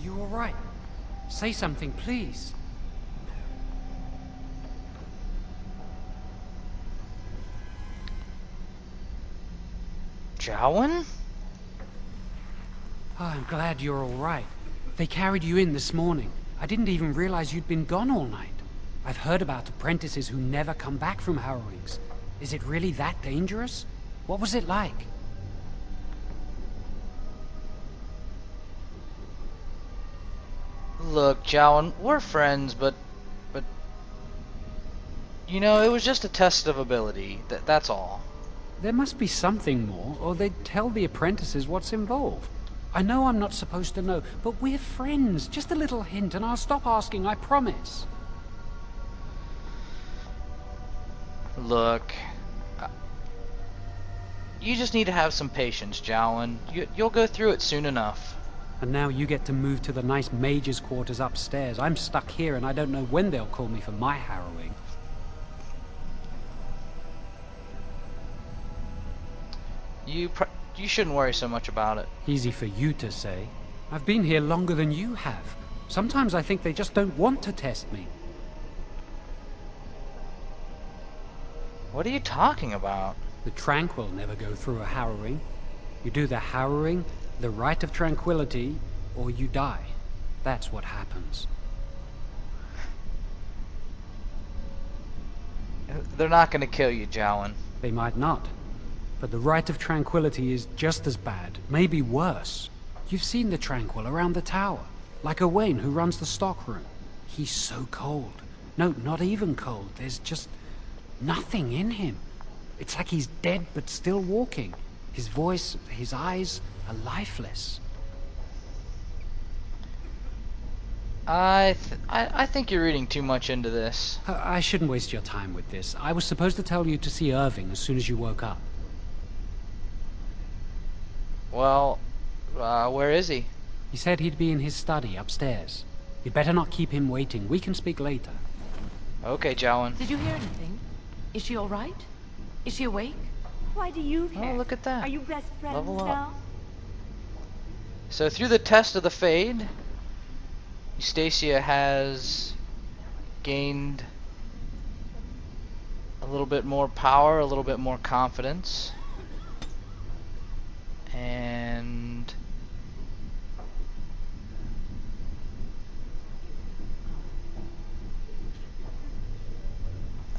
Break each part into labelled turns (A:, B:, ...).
A: you all right? Say something, please.
B: Jowan?
A: Oh, I'm glad you're all right. They carried you in this morning. I didn't even realize you'd been gone all night. I've heard about apprentices who never come back from Harrowings. Is it really that dangerous? What was it like?
B: Look, Jowan, we're friends, but you know, it was just a test of ability. That's all.
A: There must be something more, or they'd tell the apprentices what's involved. I know I'm not supposed to know, but we're friends. Just a little hint, and I'll stop asking, I promise.
B: Look, you just need to have some patience, Jowan. You'll go through it soon enough.
A: And now you get to move to the nice mage's quarters upstairs. I'm stuck here, and I don't know when they'll call me for my harrowing.
B: You shouldn't worry so much about it.
A: Easy for you to say. I've been here longer than you have. Sometimes I think they just don't want to test me.
B: What are you talking about?
A: The tranquil never go through a harrowing. You do the harrowing, the rite of tranquility, or you die. That's what happens.
B: They're not going to kill you, Jowan.
A: They might not. But the rite of tranquility is just as bad, maybe worse. You've seen the tranquil around the tower, like Owain who runs the stockroom. He's so cold. No, not even cold. There's just nothing in him. It's like he's dead but still walking. His voice, his eyes are lifeless.
B: I think you're reading too much into this.
A: I shouldn't waste your time with this. I was supposed to tell you to see Irving as soon as you woke up.
B: Well, where is he?
A: He said he'd be in his study upstairs. You'd better not keep him waiting. We can speak later.
B: Okay, Jowan.
C: Did you hear anything? Is she all right? Is she awake?
D: Why do you care?
B: Oh, look at that.
D: Are you best friends
B: Level up.
D: now?
B: So through the test of the Fade, Eustacia has gained a little bit more power, a little bit more confidence. And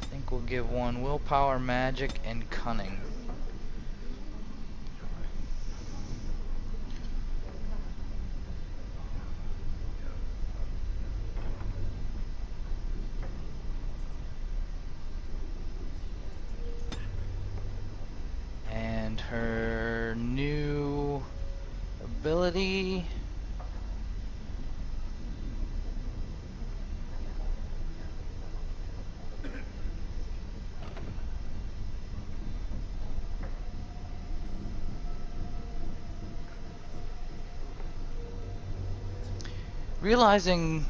B: I think we'll give one willpower, magic, and cunning. And her new ability, realizing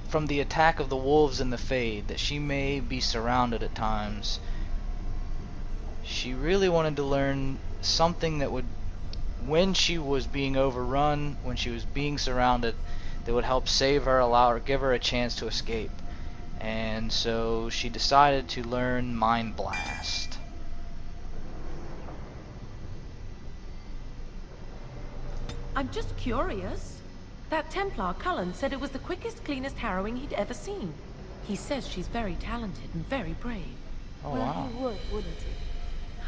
B: from the attack of the wolves in the Fade that she may be surrounded at times, she really wanted to learn something that would, when she was being overrun, when she was being surrounded, that would help save her, allow her, give her a chance to escape. And so she decided to learn Mind Blast.
C: I'm just curious. That Templar, Cullen, said it was the quickest, cleanest harrowing he'd ever seen. He says she's very talented and very brave.
B: Oh,
D: Well,
B: wow.
D: he would, wouldn't he?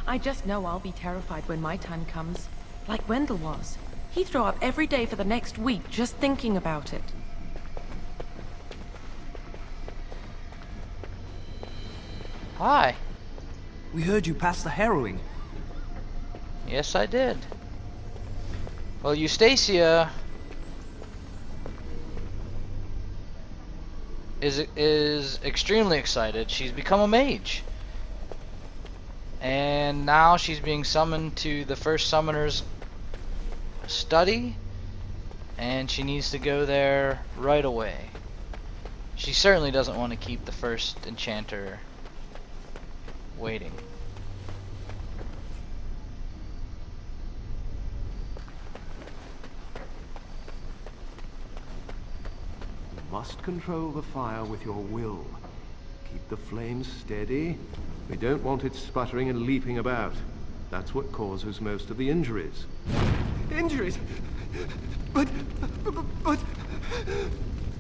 C: I just know I'll be terrified when my time comes. Like Wendell was. He'd throw up every day for the next week just thinking about it.
B: Hi.
E: We heard you passed the harrowing.
B: Yes, I did. Well, Eustacia is extremely excited. She's become a mage. And now she's being summoned to the first summoner's study, and she needs to go there right away. She certainly doesn't want to keep the first enchanter waiting.
F: must control the fire with your will. Keep the flames steady. We don't want it sputtering and leaping about. That's what causes most of the injuries.
E: Injuries? But...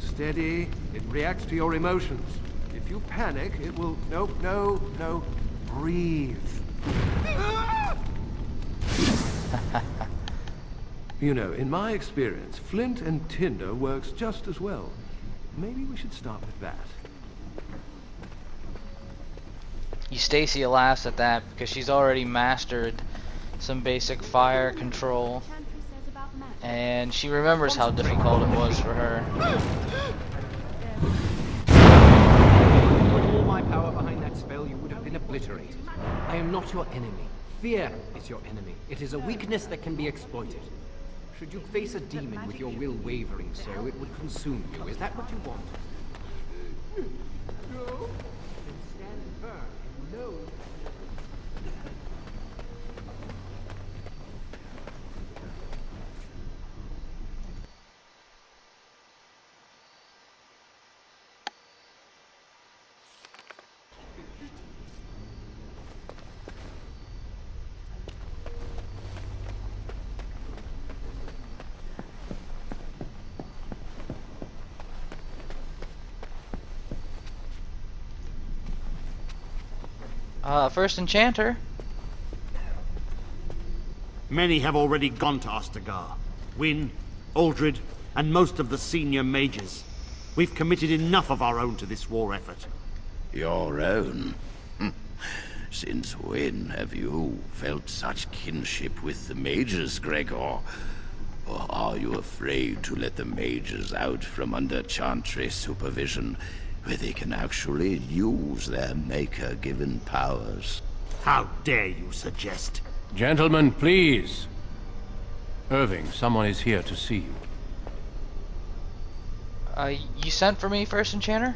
F: Steady. It reacts to your emotions. If you panic, it will... No. Breathe. You know, in my experience, flint and tinder works just as well. Maybe we should start with that.
B: Eustacia laughs at that because she's already mastered some basic fire control, and she remembers how difficult it was for her.
G: Put all my power behind that spell, you would have been obliterated. I am not your enemy. Fear is your enemy. It is a weakness that can be exploited. Should you face a demon with your will wavering so, it would consume you. Is that what you want? No. Then stand firm. No.
B: First enchanter.
H: Many have already gone to Ostagar. Wynne, Aldred, and most of the senior mages. We've committed enough of our own to this war effort.
I: Your own? Since when have you felt such kinship with the mages, Gregor? Or are you afraid to let the mages out from under Chantry's supervision, where they can actually use their Maker-given powers?
H: How dare you suggest?
J: Gentlemen, please. Irving, someone is here to see you.
B: You sent for me, First Enchanter?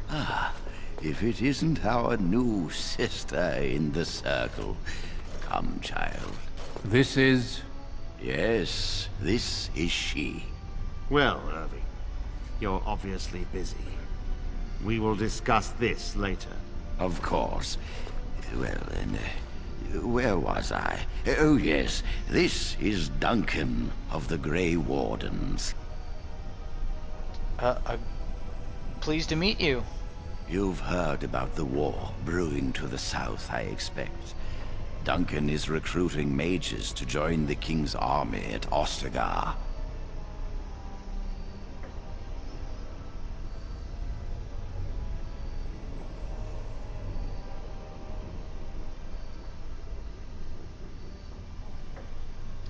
I: If it isn't our new sister in the circle. Come, child.
J: This is...
I: Yes, this is she.
H: Well, Irving, you're obviously busy. We will discuss this later.
I: Of course. Well, then, where was I? Oh, yes. This is Duncan of the Grey Wardens.
B: Pleased to meet you.
I: You've heard about the war brewing to the south, I expect. Duncan is recruiting mages to join the King's army at Ostagar.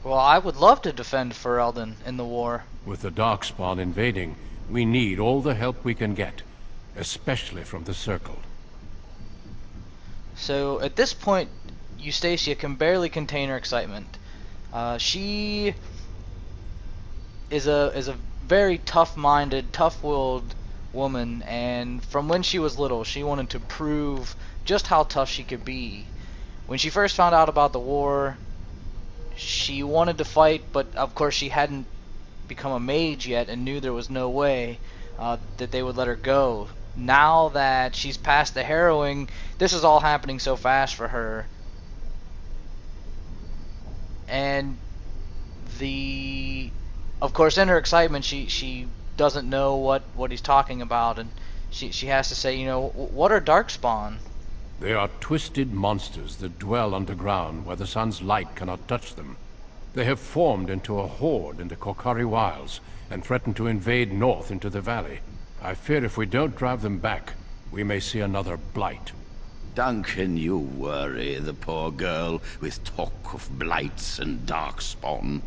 B: Well, I would love to defend Ferelden in the war.
J: With the Darkspawn invading, we need all the help we can get, especially from the Circle.
B: So, at this point, Eustacia can barely contain her excitement. She is a very tough-minded, tough-willed woman, and from when she was little, she wanted to prove just how tough she could be. When she first found out about the war, she wanted to fight, but of course she hadn't become a mage yet and knew there was no way that they would let her go. Now that she's past the harrowing, this is all happening so fast for her. And of course, in her excitement, she doesn't know what he's talking about, and she has to say, you know, what are Darkspawn?
J: They are twisted monsters that dwell underground where the sun's light cannot touch them. They have formed into a horde in the Korcari Wilds and threaten to invade north into the valley. I fear if we don't drive them back, we may see another blight.
I: Duncan, you worry the poor girl with talk of blights and darkspawn.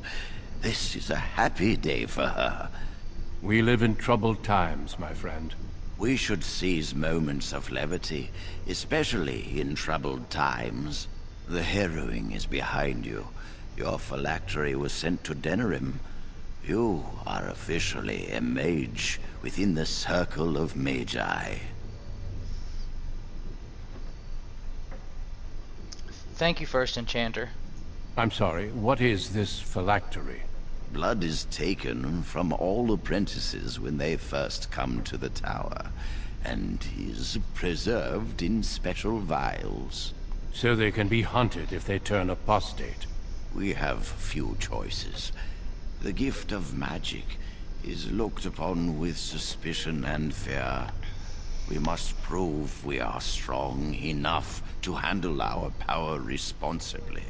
I: This is a happy day for her.
J: We live in troubled times, my friend.
I: We should seize moments of levity, especially in troubled times. The harrowing is behind you. Your phylactery was sent to Denerim. You are officially a mage within the circle of magi.
B: Thank you, First Enchanter.
J: I'm sorry, what is this phylactery?
I: Blood is taken from all apprentices when they first come to the tower, and is preserved in special vials.
J: So they can be hunted if they turn apostate.
I: We have few choices. The gift of magic is looked upon with suspicion and fear. We must prove we are strong enough to handle our power responsibly.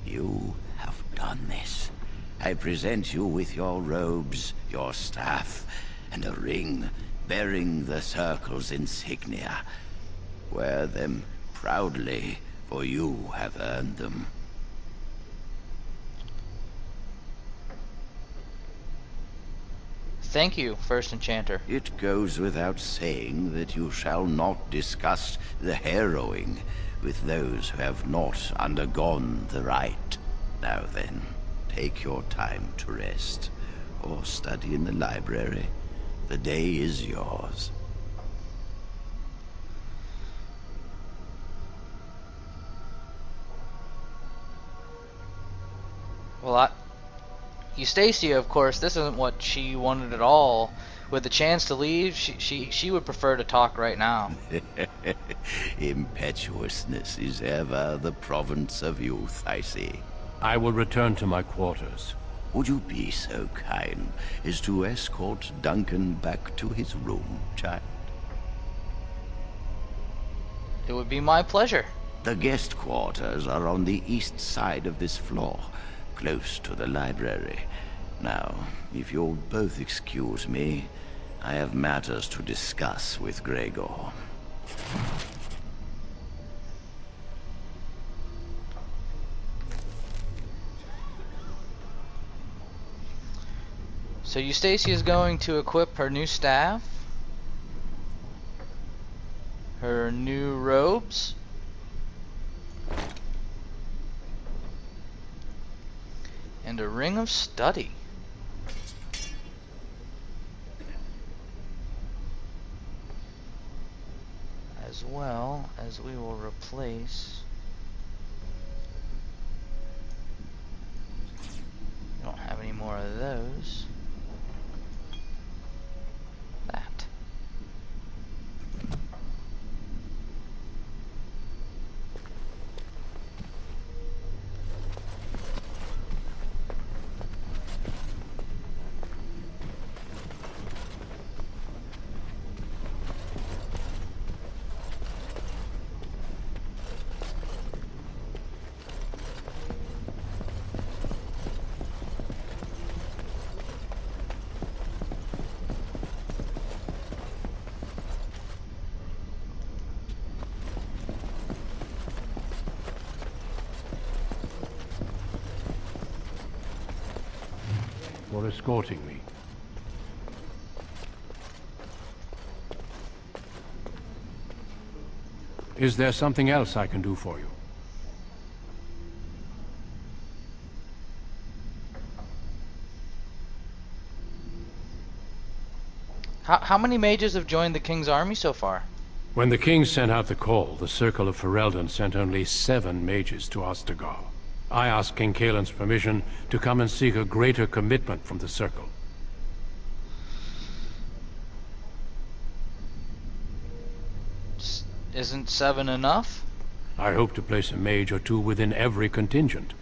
I: You have done this. I present you with your robes, your staff, and a ring bearing the Circle's insignia. Wear them proudly, for you have earned them.
B: Thank you, First Enchanter.
I: It goes without saying that you shall not discuss the harrowing with those who have not undergone the rite. Now then, take your time to rest, or study in the library. The day is yours.
B: Well, Eustacia, of course, this isn't what she wanted at all. With the chance to leave, she would prefer to talk right now.
I: Impetuousness is ever the province of youth, I see.
J: I will return to my quarters.
I: Would you be so kind as to escort Duncan back to his room, child?
B: It would be my pleasure.
I: The guest quarters are on the east side of this floor, close to the library. Now, if you'll both excuse me, I have matters to discuss with Gregor.
B: So Eustacia is going to equip her new staff, her new robes, and a ring of study. As well as we will replace. We don't have any more of those. That.
J: For escorting me. Is there something else I can do for you?
B: How many mages have joined the King's army so far?
J: When the king sent out the call, the Circle of Ferelden sent only 7 mages to Ostagar. I asked King Caelan's permission to come and seek a greater commitment from the Circle.
B: Isn't 7 enough?
J: I hope to place a mage or 2 within every contingent.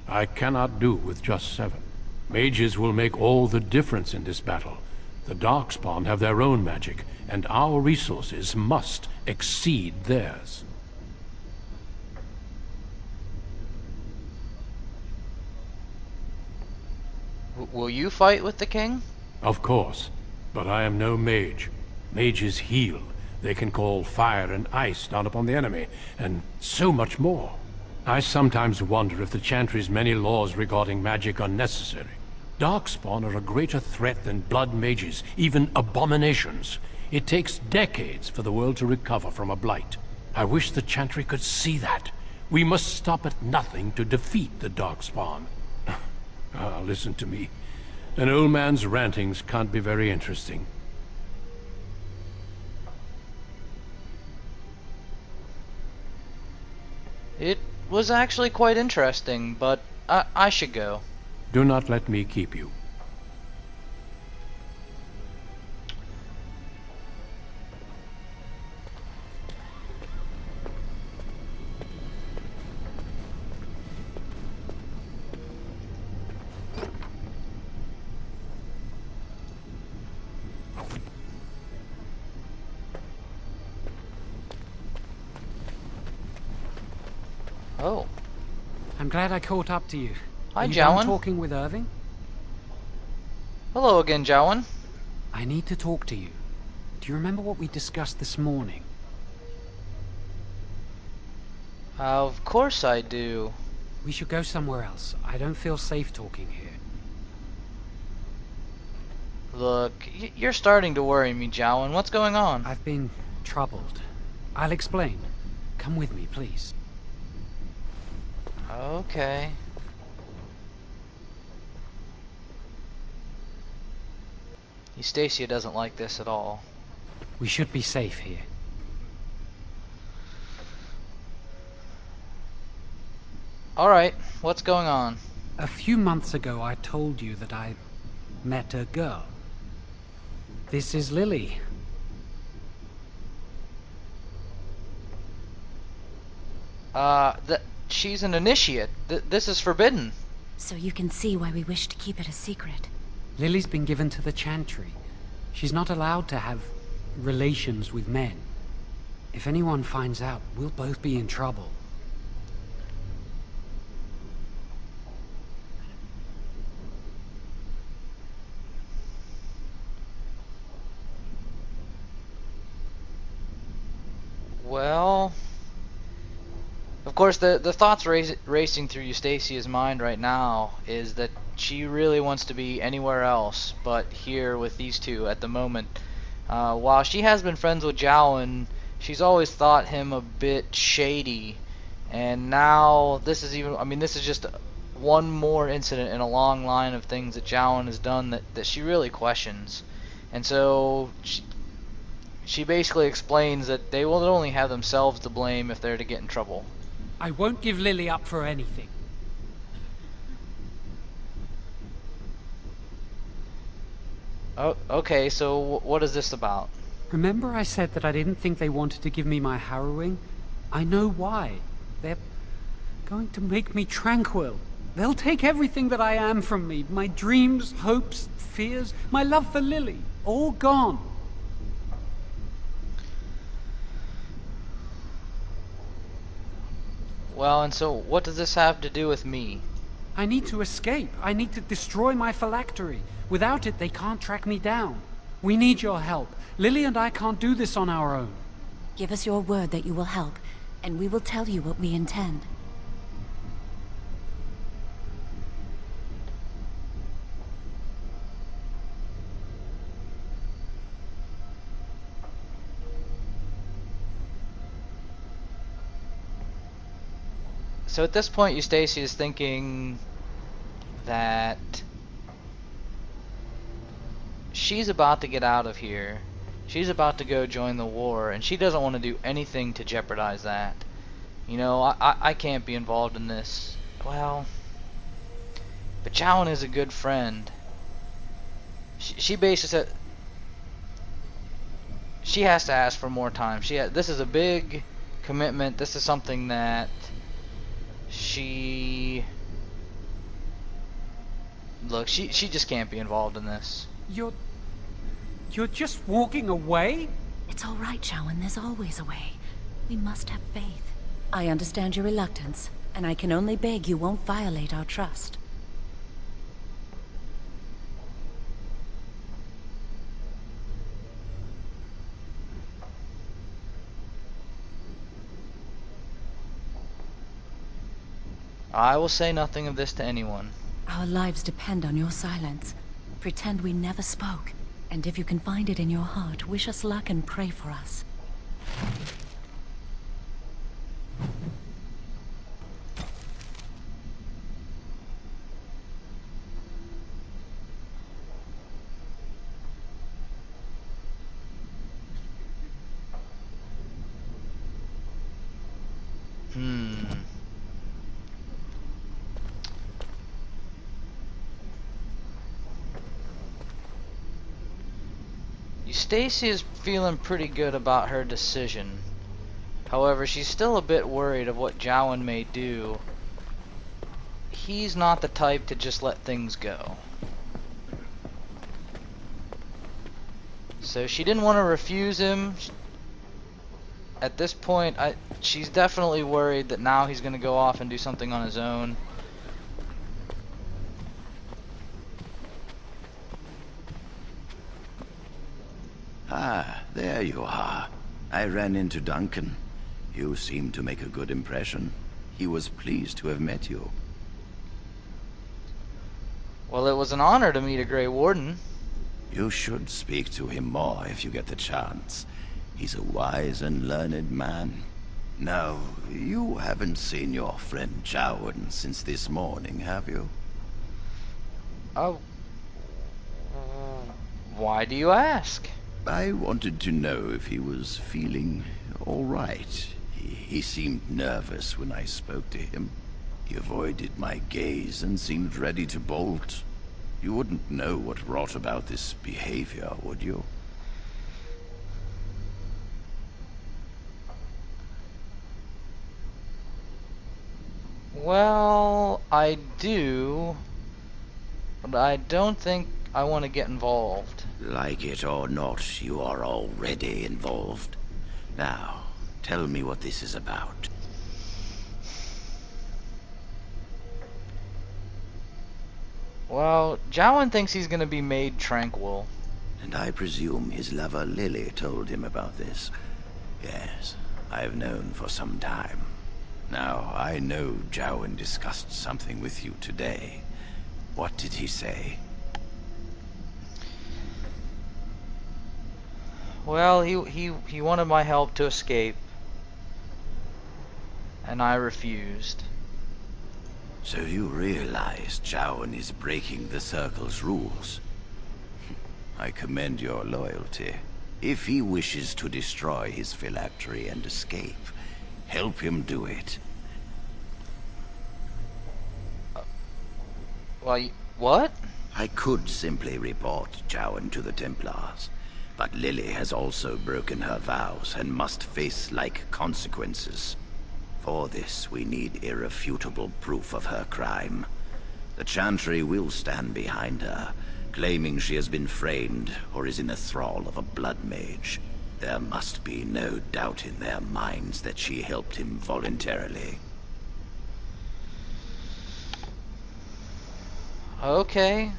J: I cannot do with just 7. Mages will make all the difference in this battle. The Darkspawn have their own magic, and our resources must exceed theirs.
B: Will you fight with the king?
J: Of course, but I am no mage. Mages heal. They can call fire and ice down upon the enemy, and so much more. I sometimes wonder if the Chantry's many laws regarding magic are necessary. Darkspawn are a greater threat than blood mages, even abominations. It takes decades for the world to recover from a blight. I wish the Chantry could see that. We must stop at nothing to defeat the Darkspawn. Listen to me. An old man's rantings can't be very interesting.
B: It was actually quite interesting, but I should go.
J: Do not let me keep you.
B: Oh.
A: I'm glad I caught up to you.
B: Hi,
A: Are you done
B: Jowan.
A: talking with Irving?
B: Hello again, Jowan.
A: I need to talk to you. Do you remember what we discussed this morning?
B: Of course I do.
A: We should go somewhere else. I don't feel safe talking here.
B: Look, you're starting to worry me, Jowan. What's going on?
A: I've been troubled. I'll explain. Come with me, please.
B: Okay. Eustacia doesn't like this at all.
A: We should be safe here.
B: Alright, what's going on?
A: A few months ago, I told you that I met a girl. This is Lily.
B: She's an initiate. This is forbidden.
D: So you can see why we wish to keep it a secret.
A: Lily's been given to the Chantry. She's not allowed to have relations with men. If anyone finds out, we'll both be in trouble.
B: Well, of course, the thoughts racing through Eustacia's mind right now is that she really wants to be anywhere else but here with these two at the moment. While she has been friends with Jowan, she's always thought him a bit shady, and now this is even, I mean, this is just one more incident in a long line of things that Jowan has done that she really questions. And so she basically explains that they will only have themselves to blame if they're to get in trouble.
A: I won't give Lily up for anything.
B: Oh, okay, so what is this about?
A: Remember I said that I didn't think they wanted to give me my harrowing? I know why. They're going to make me tranquil. They'll take everything that I am from me. My dreams, hopes, fears, my love for Lily. All gone.
B: Well, and so what does this have to do with me?
A: I need to escape. I need to destroy my phylactery. Without it, they can't track me down. We need your help. Lily and I can't do this on our own.
D: Give us your word that you will help, and we will tell you what we intend.
B: So at this point, Eustacia is thinking that she's about to get out of here. She's about to go join the war, and she doesn't want to do anything to jeopardize that. You know, I can't be involved in this. Well, but Jowan is a good friend. She basically said she has to ask for more time. This is a big commitment. This is something that she just can't be involved in this.
A: You're just walking away?
D: It's all right, Jowan. There's always a way. We must have faith. I understand your reluctance, and I can only beg you won't violate our trust.
B: I will say nothing of this to anyone.
D: Our lives depend on your silence. Pretend we never spoke. And if you can find it in your heart, wish us luck and pray for us.
B: Eustacia is feeling pretty good about her decision. However, she's still a bit worried of what Jowan may do. He's not the type to just let things go. So she didn't want to refuse him. at this point, she's definitely worried that now he's going to go off and do something on his own.
I: Ah, there you are. I ran into Duncan. You seem to make a good impression. He was pleased to have met you.
B: Well, it was an honor to meet a Grey Warden.
I: You should speak to him more if you get the chance. He's a wise and learned man. Now, you haven't seen your friend Jowan since this morning, have you?
B: Oh. Why do you ask?
I: I wanted to know if he was feeling all right. He seemed nervous when I spoke to him. He avoided my gaze and seemed ready to bolt. You wouldn't know what brought about this behavior, would you?
B: Well, I do, but I don't think I want to get involved.
I: Like it or not, you are already involved. Now, tell me what this is about.
B: Well, Jowan thinks he's going to be made tranquil.
I: And I presume his lover Lily told him about this. Yes, I've known for some time. Now, I know Jowan discussed something with you today. What did he say?
B: Well, he wanted my help to escape, and I refused.
I: So you realize Jowan is breaking the Circle's rules? I commend your loyalty. If he wishes to destroy his phylactery and escape, help him do it.
B: Well, what?
I: I could simply report Jowan to the Templars, but Lily has also broken her vows and must face like consequences. For this, we need irrefutable proof of her crime. The Chantry will stand behind her, claiming she has been framed or is in the thrall of a blood mage. There must be no doubt in their minds that she helped him voluntarily.
B: Okay.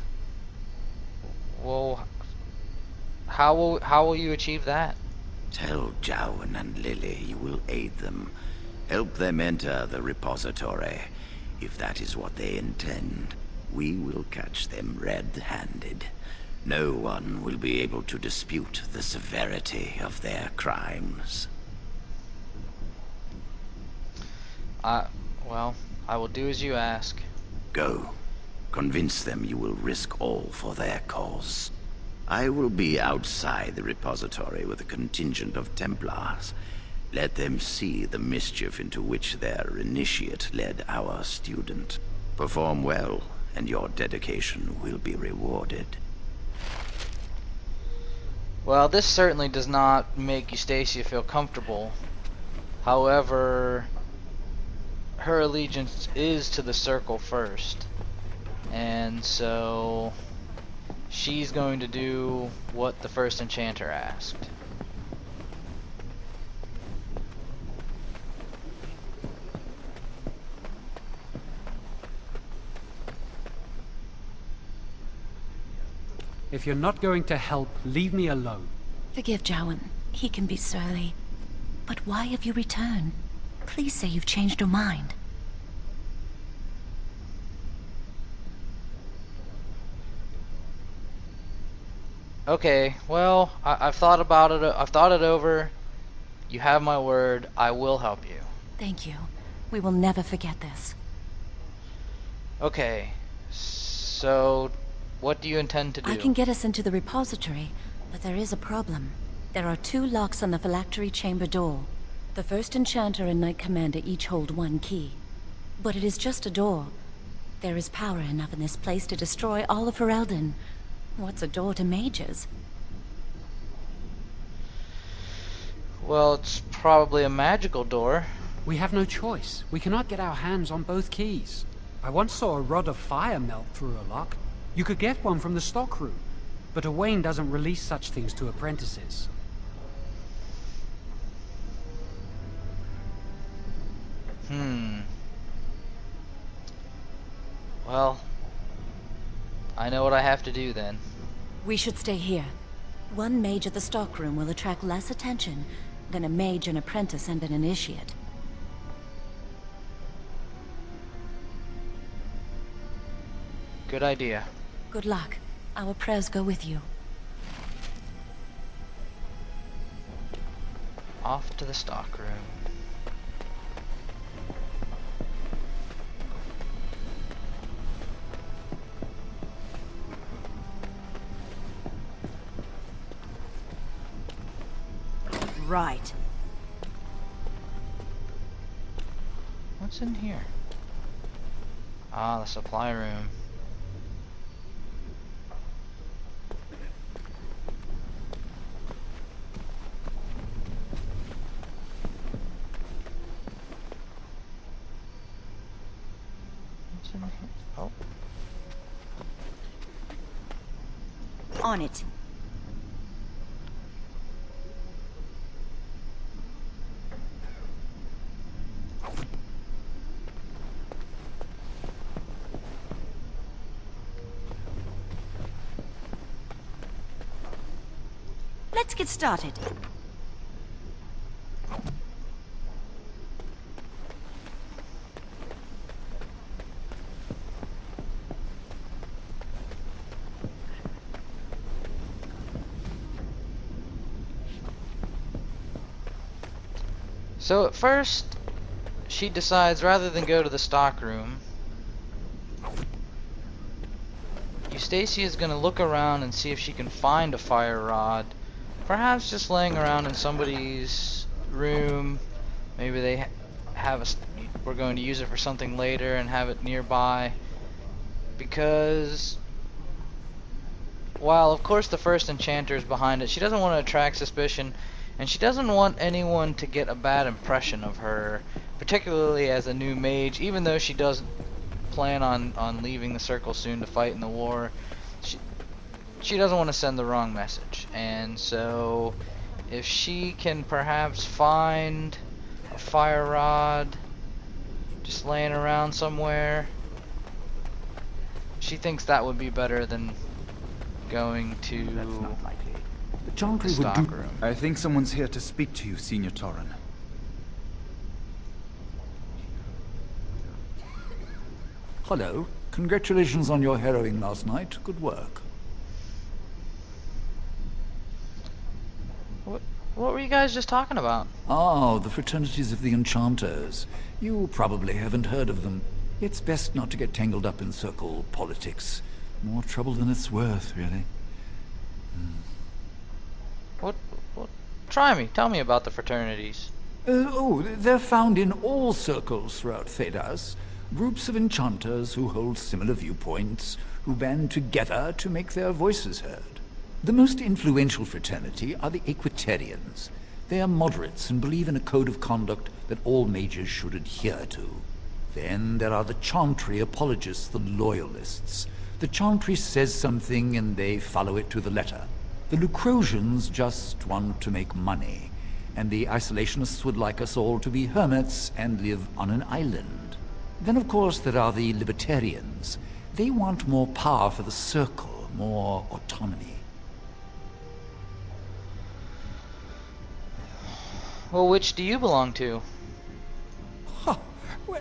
B: Well, how will you achieve that?
I: Tell Jowan and Lily you will aid them. Help them enter the repository. If that is what they intend, we will catch them red-handed. No one will be able to dispute the severity of their crimes.
B: Well, I will do as you ask.
I: Go. Convince them you will risk all for their cause. I will be outside the repository with a contingent of Templars. Let them see the mischief into which their initiate led our student. Perform well, and your dedication will be rewarded.
B: Well, this certainly does not make Eustacia feel comfortable. However, her allegiance is to the Circle first. And so she's going to do what the first enchanter asked.
A: If you're not going to help, leave me alone.
D: Forgive Jowan. He can be surly. But why have you returned? Please say you've changed your mind.
B: Okay, well, I've thought about it. I've thought it over. You have my word. I will help you.
D: Thank you. We will never forget this.
B: Okay, so what do you intend to do?
D: I can get us into the repository, but there is a problem. There are 2 locks on the phylactery chamber door. The first enchanter and knight commander each hold 1 key. But it is just a door. There is power enough in this place to destroy all of Ferelden. What's a door to mages?
B: Well, it's probably a magical door.
A: We have no choice. We cannot get our hands on both keys. I once saw a rod of fire melt through a lock. You could get one from the stockroom, but Owain doesn't release such things to apprentices.
B: Well, I know what I have to do then.
D: We should stay here. One mage at the stockroom will attract less attention than a mage, an apprentice, and an initiate.
B: Good idea.
D: Good luck. Our prayers go with you.
B: Off to the stockroom.
D: Right.
B: What's in here? Ah, the supply room. What's in here? Oh.
D: On it. Let's get started.
B: So at first, she decides rather than go to the stockroom, Eustacia is going to look around and see if she can find a fire rod. Perhaps just laying around in somebody's room. Maybe they have we're going to use it for something later and have it nearby. Because while of course the first enchanter is behind it, she doesn't want to attract suspicion, and she doesn't want anyone to get a bad impression of her, particularly as a new mage. Even though she does plan on leaving the circle soon to fight in the war, she doesn't want to send the wrong message. And so if she can perhaps find a fire rod just laying around somewhere, she thinks that would be better than going to
K: The
B: the
K: Chantry would do.
B: stockroom.
K: I think someone's here to speak to you, Senior Torren.
L: Hello. Congratulations on your harrowing last night. Good work.
B: What were you guys just talking about?
L: Ah, the fraternities of the enchanters. You probably haven't heard of them. It's best not to get tangled up in circle politics. More trouble than it's worth, really.
B: What? Try me. Tell me about the fraternities.
L: They're found in all circles throughout Thedas. Groups of enchanters who hold similar viewpoints, who band together to make their voices heard. The most influential fraternity are the Equitarians. They are moderates and believe in a code of conduct that all mages should adhere to. Then there are the Chantry apologists, the Loyalists. The Chantry says something and they follow it to the letter. The Lucrosians just want to make money, and the Isolationists would like us all to be hermits and live on an island. Then of course there are the Libertarians. They want more power for the Circle, more autonomy.
B: Well, which do you belong to?
L: Well,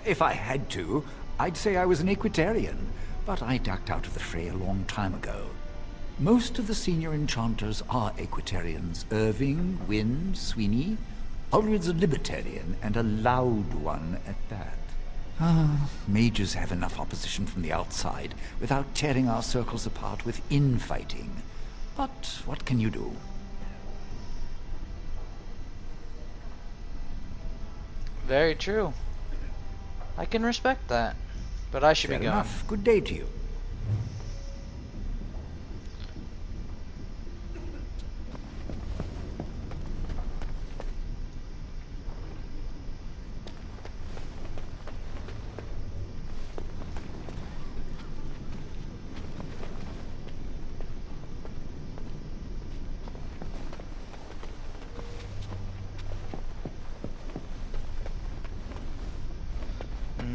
L: if I had to, I'd say I was an Equitarian, but I ducked out of the fray a long time ago. Most of the senior enchanters are Equitarians. Irving, Wynne, Sweeney. Ulrid's a Libertarian, and a loud one at that. Mages have enough opposition from the outside without tearing our circles apart with infighting. But what can you do?
B: Very true. I can respect that. But I should
L: Fair
B: be going.
L: enough. Good day to you.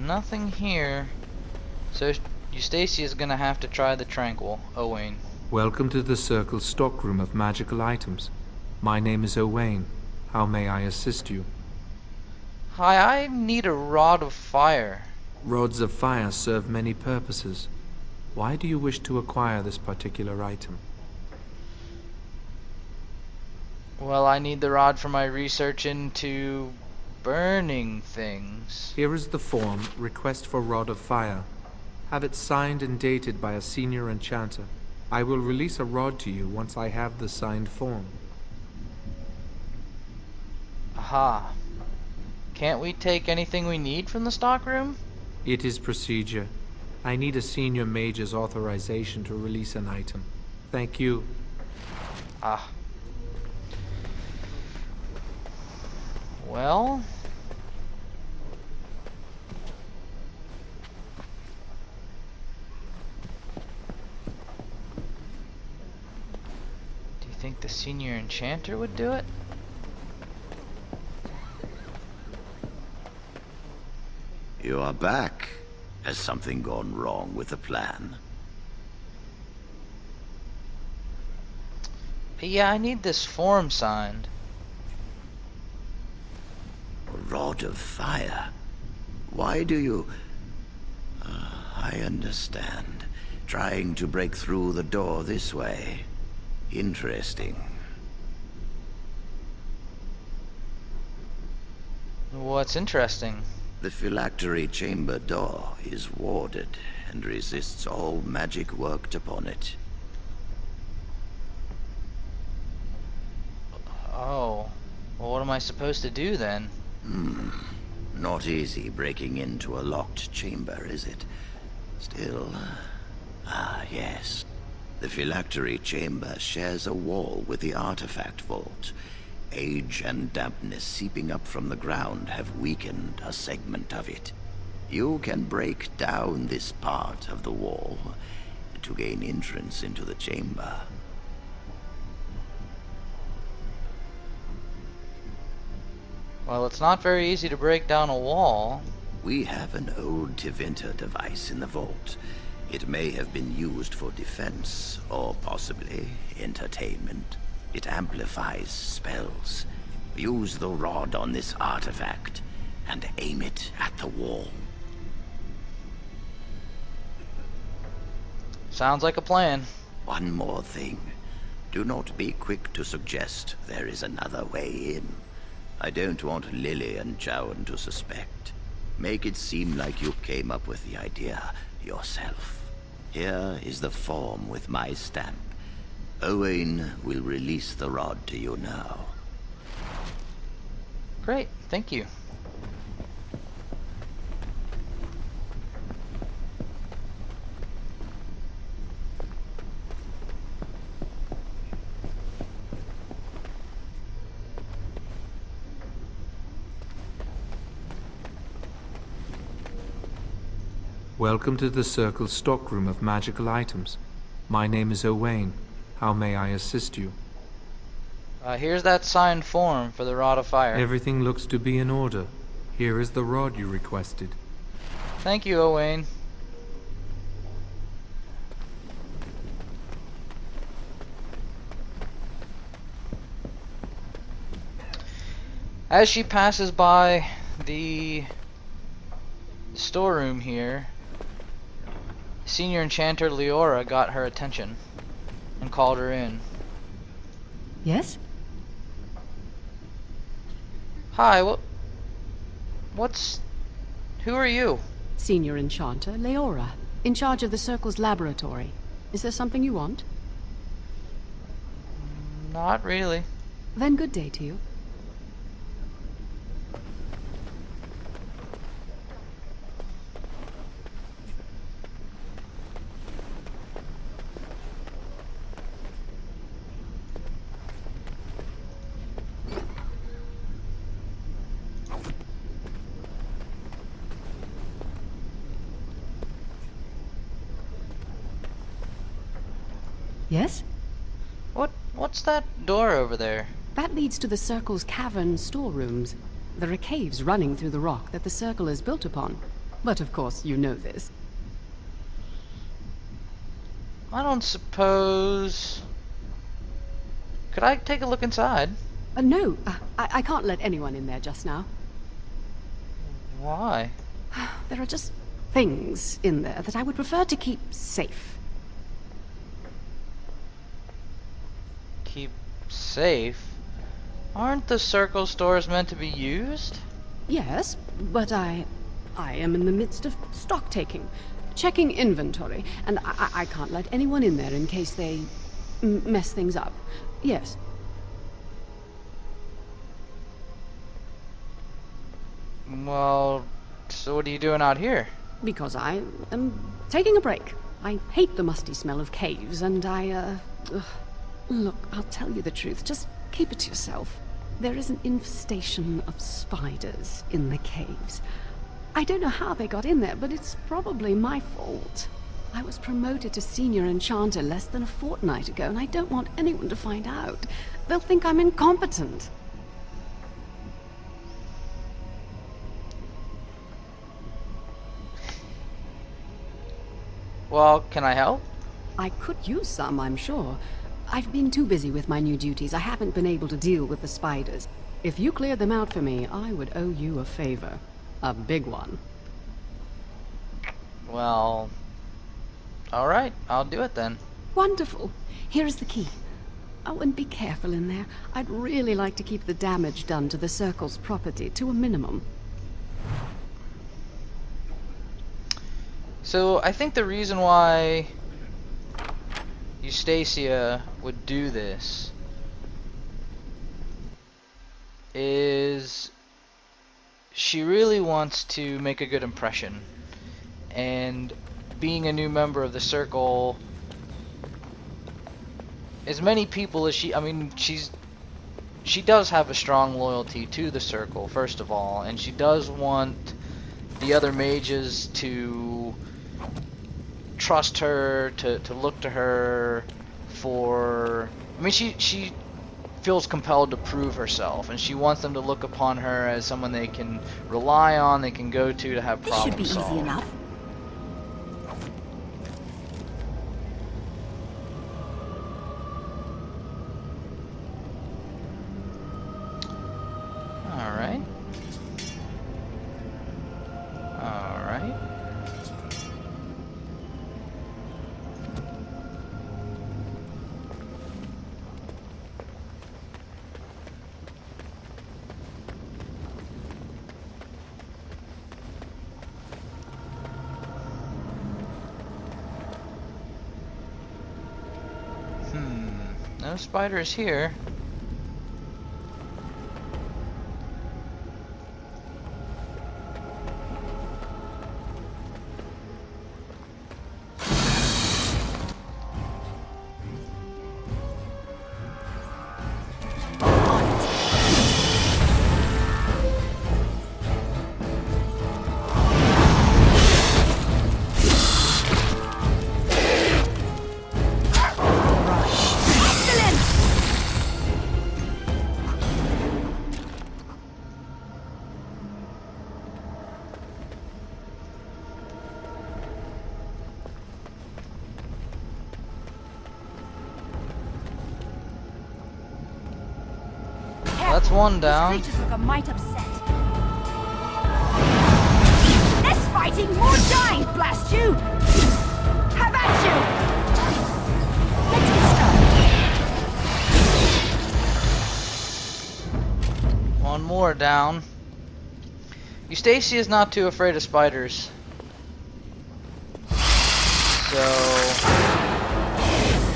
B: Nothing here. So Eustacia's gonna have to try the Tranquil. Owain.
M: Welcome to the Circle's stockroom of magical items. My name is Owain. How may I assist you?
B: Hi, I need a rod of fire.
M: Rods of fire serve many purposes. Why do you wish to acquire this particular item?
B: Well, I need the rod for my research into burning things.
M: Here is the form, Request for Rod of Fire. Have it signed and dated by a senior enchanter. I will release a rod to you once I have the signed form.
B: Aha. Can't we take anything we need from the stockroom?
M: It is procedure. I need a senior mage's authorization to release an item. Thank you.
B: Ah. Well... do you think the senior enchanter would do it?
I: You are back. Has something gone wrong with the plan?
B: Yeah, I need this form signed.
I: A rod of fire? Why do you... I understand. Trying to break through the door this way. Interesting.
B: What's interesting?
I: The phylactery chamber door is warded and resists all magic worked upon it.
B: Oh. Well, what am I supposed to do then?
I: Not easy breaking into a locked chamber, is it? Still... yes. The phylactery chamber shares a wall with the artifact vault. Age and dampness seeping up from the ground have weakened a segment of it. You can break down this part of the wall to gain entrance into the chamber.
B: Well, it's not very easy to break down a wall.
I: We have an old Tiventer device in the vault. It may have been used for defense, or possibly entertainment. It amplifies spells. Use the rod on this artifact and aim it at the wall.
B: Sounds like a plan.
I: One more thing. Do not be quick to suggest there is another way in. I don't want Lily and Jowan to suspect. Make it seem like you came up with the idea yourself. Here is the form with my stamp. Owain will release the rod to you now.
B: Great, thank you.
M: Welcome to the Circle's stockroom of magical items. My name is Owain. How may I assist you?
B: Here's that signed form for the Rod of Fire.
M: Everything looks to be in order. Here is the rod you requested.
B: Thank you, Owain. As she passes by the storeroom here, Senior Enchanter Leora got her attention and called her in.
N: Yes?
B: Hi, who are you?
N: Senior Enchanter Leora, in charge of the Circle's laboratory. Is there something you want?
B: Not really.
N: Then good day to you. Yes?
B: What's that door over there?
N: That leads to the Circle's cavern storerooms. There are caves running through the rock that the Circle is built upon. But of course, you know this.
B: I don't suppose... Could I take a look inside?
N: No, I can't let anyone in there just now.
B: Why?
N: There are just things in there that I would prefer to keep safe.
B: Keep safe? Aren't the circle stores meant to be used?
N: Yes, but I am in the midst of stock taking, checking inventory, and I can't let anyone in there in case they mess things up. Yes.
B: Well, so what are you doing out here?
N: Because I am taking a break. I hate the musty smell of caves, and Look, I'll tell you the truth. Just keep it to yourself. There is an infestation of spiders in the caves. I don't know how they got in there, but it's probably my fault. I was promoted to senior enchanter less than a fortnight ago, and I don't want anyone to find out. They'll think I'm incompetent.
B: Well, can I help?
N: I could use some, I'm sure. I've been too busy with my new duties. I haven't been able to deal with the spiders. If you cleared them out for me, I would owe you a favor. A big one.
B: Well... Alright, I'll do it then.
N: Wonderful. Here is the key. Oh, and be careful in there. I'd really like to keep the damage done to the Circle's property to a minimum.
B: So, I think the reason why Eustacia would do this is she really wants to make a good impression, and being a new member of the Circle, as many people as she does have a strong loyalty to the Circle, first of all, and she does want the other mages to trust her, to look to her for... I mean, she feels compelled to prove herself, and she wants them to look upon her as someone they can rely on, they can go to have problem
D: This should be
B: solved.
D: easy enough.
B: Alright. Alright. No spiders here. That's one down.
D: These creatures look a mite upset. Less fighting, more dying, blast you! Have at you! Let's get started.
B: One more down. Eustacia is not too afraid of spiders. So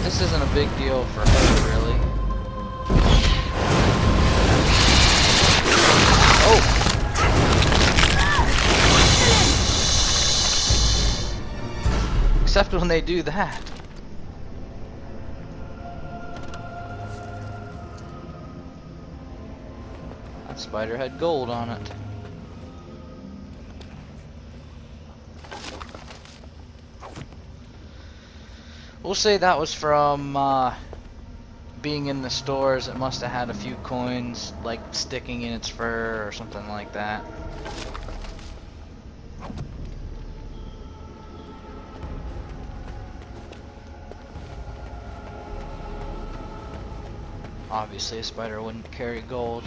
B: this isn't a big deal for her, really. Oh! Except when they do that. That spider had gold on it. We'll say that was from being in the stores. It must have had a few coins like sticking in its fur or something like that. Obviously, a spider wouldn't carry gold.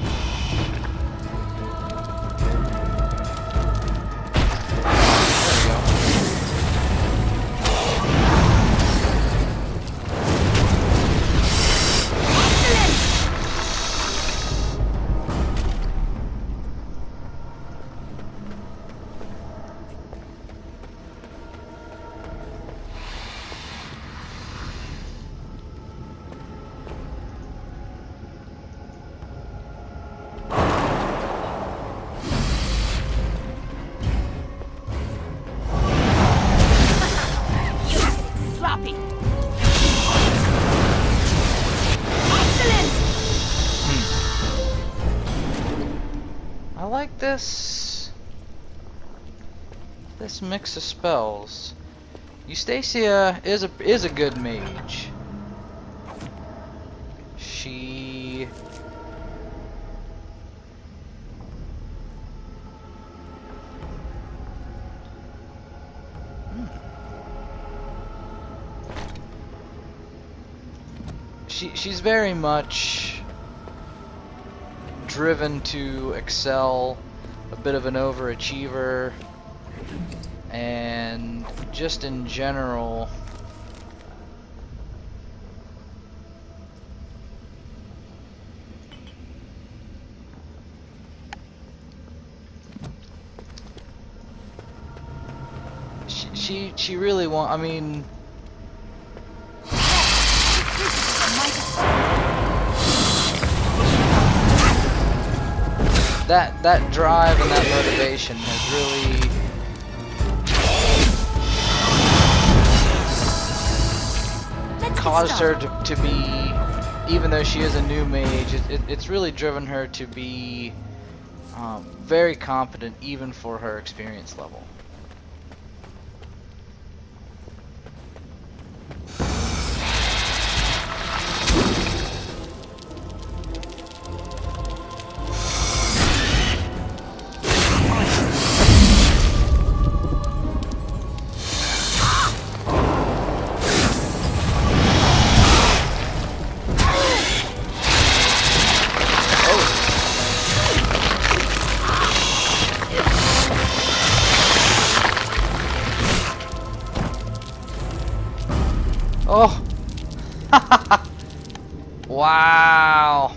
D: Sloppy.
B: I like this mix of spells. Eustacia is a good mage. She she's very much driven to excel, a bit of an overachiever, and just in general she really I mean, that drive and that motivation has really caused her to be, even though she is a new mage, it's really driven her to be very competent even for her experience level. Oh! Wow!